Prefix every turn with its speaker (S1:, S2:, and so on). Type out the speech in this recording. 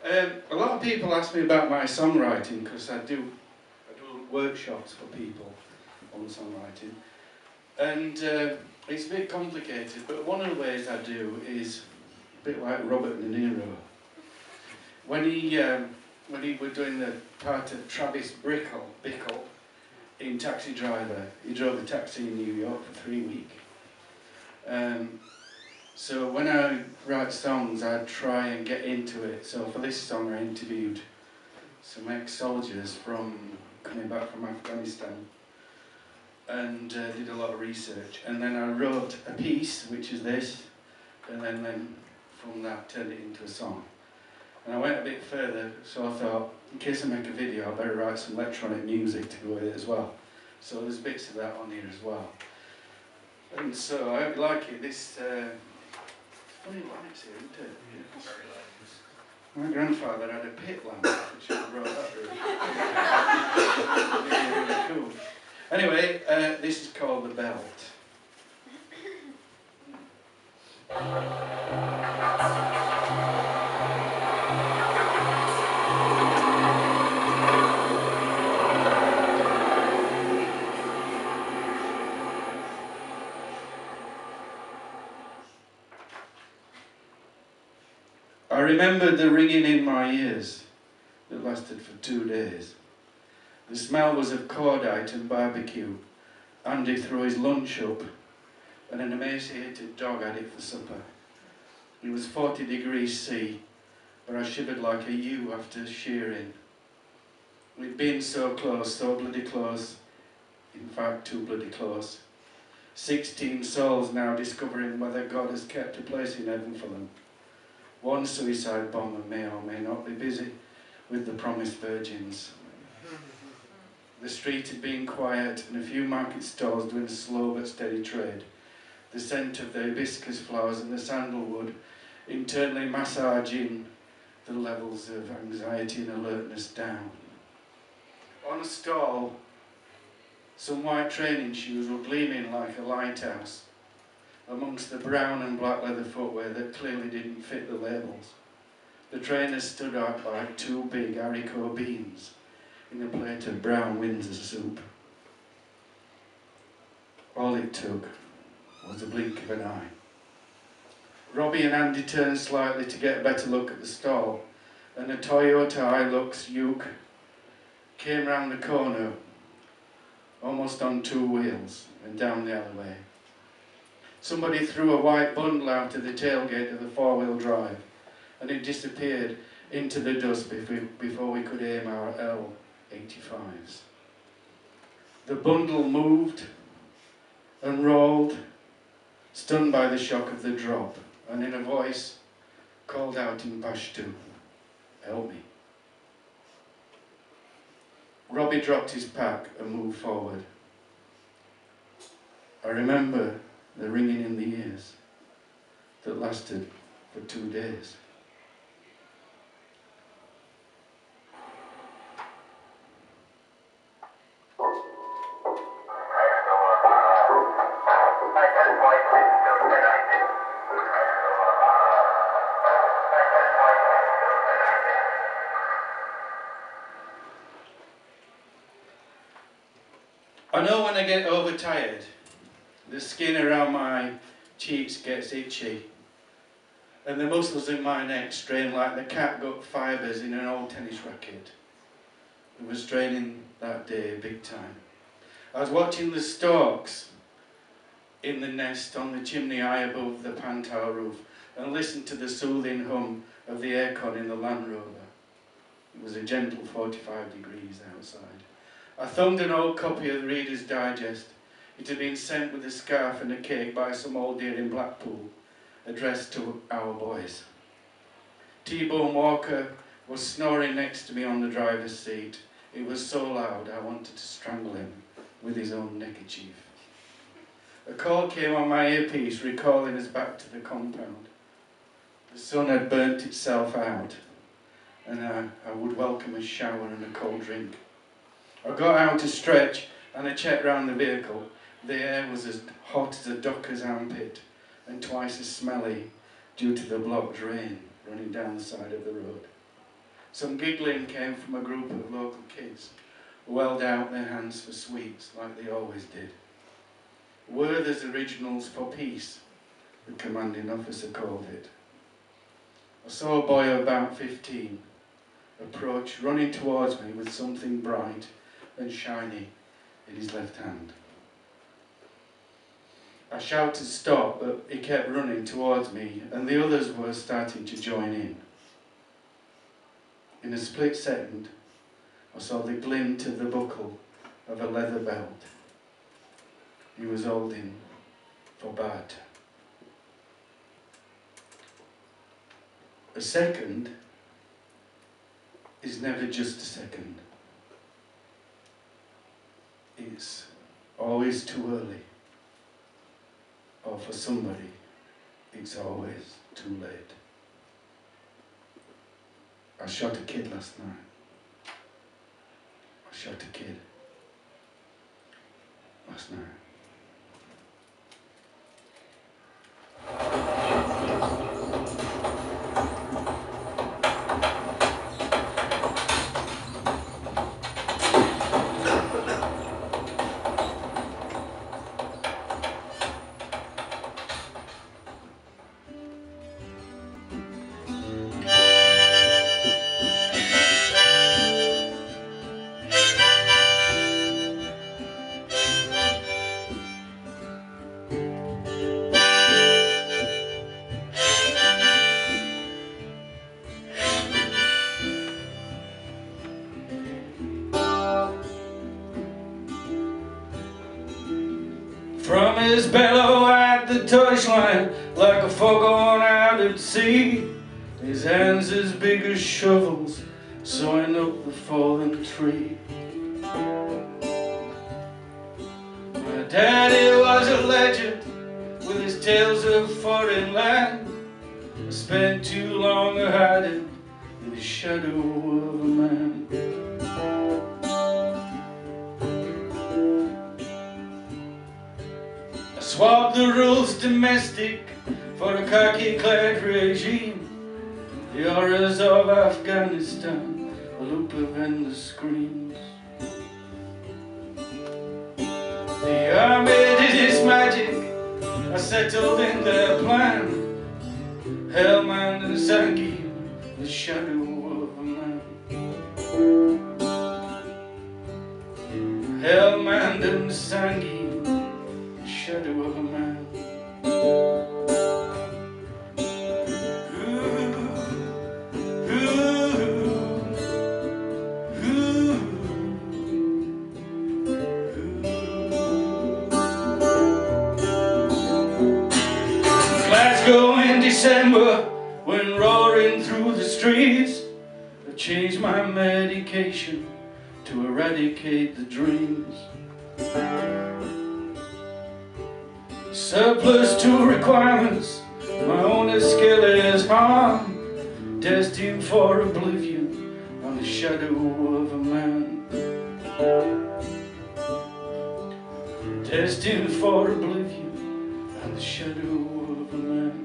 S1: A lot of people ask me about my songwriting because I do workshops for people on songwriting, and it's a bit complicated, but one of the ways I do is a bit like Robert De Niro. When he was doing the part of Travis Bickle in Taxi Driver, he drove a taxi in New York for 3 weeks. So when I write songs, I try and get into it. So for this song, I interviewed some ex-soldiers coming back from Afghanistan, and did a lot of research. And then I wrote a piece, which is this, and then from that turned it into a song. And I went a bit further, so I thought, in case I make a video, I better write some electronic music to go with it as well. So there's bits of that on here as well. And so I hope you like it. This funny lights here, isn't it? Yes. My grandfather had a pit lamp, which I brought that really, really cool. Anyway, this is called The Belt. I remembered the ringing in my ears that lasted for 2 days. The smell was of cordite and barbecue. Andy threw his lunch up, and an emaciated dog had it for supper. It was 40 degrees C, but I shivered like a ewe after shearing. We'd been so close, so bloody close, in fact too bloody close. 16 souls now discovering whether God has kept a place in heaven for them. One suicide bomber may or may not be busy with the promised virgins. The street had been quiet and a few market stalls doing slow but steady trade. The scent of the hibiscus flowers and the sandalwood internally massaging the levels of anxiety and alertness down. On a stall, some white training shoes were gleaming like a lighthouse amongst the brown and black leather footwear that clearly didn't fit the labels. The trainers stood out like 2 big haricot beans in a plate of brown Windsor soup. All it took was a blink of an eye. Robbie and Andy turned slightly to get a better look at the stall, and a Toyota Hilux Uke came round the corner, almost on 2 wheels, and down the alleyway. Somebody threw a white bundle out of the tailgate of the 4-wheel drive, and it disappeared into the dust before we could aim our L85s. The bundle moved and rolled, stunned by the shock of the drop, and in a voice called out in Pashto, "Help me." Robbie dropped his pack and moved forward. I remember the ringing in the ears that lasted for 2 days. I know when I get overtired, the skin around my cheeks gets itchy, and the muscles in my neck strain like the catgut fibres in an old tennis racket. It was straining that day big time. I was watching the storks in the nest on the chimney high above the Pantower roof and listened to the soothing hum of the aircon in the Land Rover. It was a gentle 45 degrees outside. I thumbed an old copy of the Reader's Digest. It had been sent with a scarf and a cake by some old dear in Blackpool, addressed to our boys. T-Bone Walker was snoring next to me on the driver's seat. It was so loud I wanted to strangle him with his own neckerchief. A call came on my earpiece, recalling us back to the compound. The sun had burnt itself out, and I would welcome a shower and a cold drink. I got out to stretch and I checked round the vehicle. The air was as hot as a docker's armpit and twice as smelly due to the blocked drain running down the side of the road. Some giggling came from a group of local kids who held out their hands for sweets like they always did. Werther's Originals for Peace, the commanding officer called it. I saw a boy of about 15 approach, running towards me with something bright and shiny in his left hand. I shouted stop, but he kept running towards me, and the others were starting to join in. In a split second, I saw the glint of the buckle of a leather belt he was holding for barter. A second is never just a second. It's always too early. Or for somebody, it's always too late. I shot a kid last night. I shot a kid last night. From his bellow at the touchline, like a foghorn out at sea, his hands as big as shovels, sawing up the fallen tree. My daddy was a legend, with his tales of foreign land. I spent too long a hiding in the shadow of a man. Swapped the rules domestic for a khaki-clad regime. The horrors of Afghanistan, a loop of endless screams. The army did its magic, I settled in their plan. Hellman and Zangi, the shadow of a man. Hellman and Zangi, shadow of a man. Glasgow in December, when roaring through the streets, I changed my medication to eradicate the dreams. Surplus to requirements, my only skill is harm, destined for oblivion on the shadow of a man. Destined for oblivion on the shadow of a man.